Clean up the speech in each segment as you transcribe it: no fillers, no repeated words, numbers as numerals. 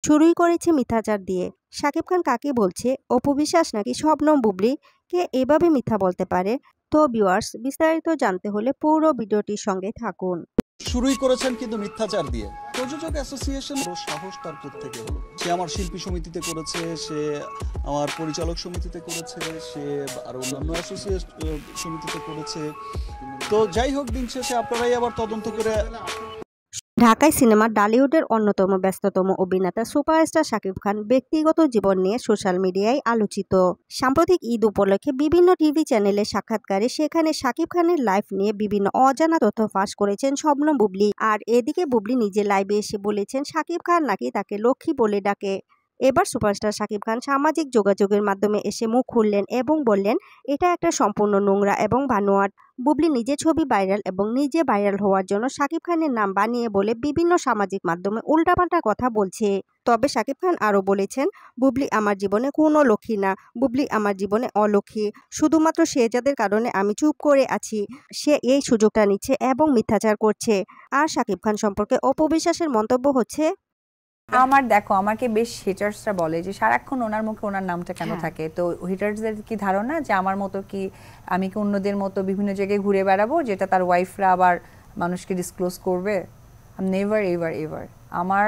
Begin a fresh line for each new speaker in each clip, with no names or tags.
শুরুই করেছে মিথ্যাচার দিয়ে। শাকিব খান কাকে বলছে? অপু বিশ্বাস নাকি শবনম বুবলি? কে এভাবে মিথ্যা বলতে পারে? তো ভিউয়ার্স, বিস্তারিত জানতে হলে পুরো ভিডিওটির সঙ্গে থাকুন।
শুরুই করেছেন কিন্তু মিথ্যাচার দিয়ে। প্রযোজক অ্যাসোসিয়েশন ও সাহস তার থেকে হলো। সে আমার শিল্পী সমিতিতে করেছে, সে আমার পরিচালক সমিতিতে করেছে, সে আর অন্যান্য অ্যাসোসিয়েট সমিতিতে করেছে। তো যাই হোক, দিন শেষে আপনারাই আবার তদন্ত করে।
ঢাকাই সিনেমার ডালিউডের অন্যতম ব্যস্ততম অভিনেতা সুপারস্টার শাকিব খান ব্যক্তিগত জীবন নিয়ে সোশ্যাল মিডিয়ায় আলোচিত। সাম্প্রতিক ঈদ উপলক্ষে বিভিন্ন টিভি চ্যানেলে সাক্ষাৎকারে সেখানে শাকিব খানের লাইফ নিয়ে বিভিন্ন অজানা তথ্য ফাঁস করেছেন শবনম বুবলি। আর এদিকে বুবলি নিজে লাইভে এসে বলেছেন শাকিব খান নাকি তাকে লক্ষ্মী বলে ডাকে। এবার সুপারস্টার শাকিব খান সামাজিক যোগাযোগের মাধ্যমে এসে মুখ খুললেন এবং বললেন, এটা একটা সম্পূর্ণ নোংরা এবং বানোয়াট। বুবলি নিজের ছবি ভাইরাল এবং নিজে ভাইরাল হওয়ার জন্য শাকিব খানের নাম বানিয়ে বলে বিভিন্ন সামাজিক মাধ্যমে উল্টাপাল্টা কথা বলছে। তবে শাকিব খান আরও বলেছেন, বুবলি আমার জীবনে কোনো লক্ষ্মী না, বুবলি আমার জীবনে অলক্ষ্মী। শুধুমাত্র সে যাদের কারণে আমি চুপ করে আছি, সে এই সুযোগটা নিচ্ছে এবং মিথ্যাচার করছে। আর শাকিব খান সম্পর্কে অপু বিশ্বাসের মন্তব্য হচ্ছে,
আমার দেখো, আমাকে বেশ হিটার্সরা বলে যে সারাক্ষণ ওনার মুখে ওনার নামটা কেন থাকে। তো হিটার্সদের কি ধারণা যে আমার মতো কি আমি কি অন্যদের মতো বিভিন্ন জায়গায় ঘুরে বেড়াবো, যেটা তার ওয়াইফরা আবার মানুষকে ডিসক্লোজ করবে? Never ever ever. আমার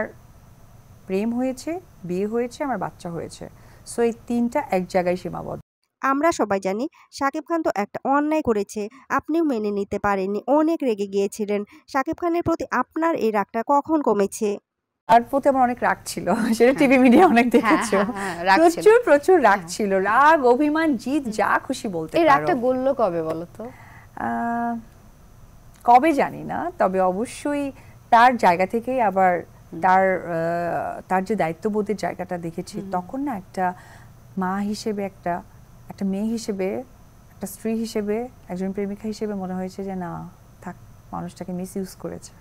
প্রেম হয়েছে, বিয়ে হয়েছে, আমার বাচ্চা হয়েছে। সো এই তিনটা এক জায়গায় সীমাবদ্ধ।
আমরা সবাই জানি শাকিব খান তো একটা অন্যায় করেছে, আপনিও মেনে নিতে পারেননি, অনেক রেগে গিয়েছিলেন। শাকিব খানের প্রতি আপনার এই রাগটা কখন কমেছে?
তার প্রতি আমার অনেক রাগ ছিল, সেটা টিভি মিডিয়া অনেক দেখেছো। প্রচুর প্রচুর রাগ ছিল, রাগ, অভিমান, জিত, যা খুশি বলতে পারো।
এই রাগটা গললো কবে বলো তো?
কবে জানি না, তবে অবশ্যই তার জায়গা থেকেই আবার তার যে দায়িত্ববোধের জায়গাটা দেখেছি, তখন না একটা মা হিসেবে, একটা মেয়ে হিসেবে, একটা স্ত্রী হিসেবে, একজন প্রেমিকা হিসেবে মনে হয়েছে যে না থাক, মানুষটাকে মিস ইউজ করেছে।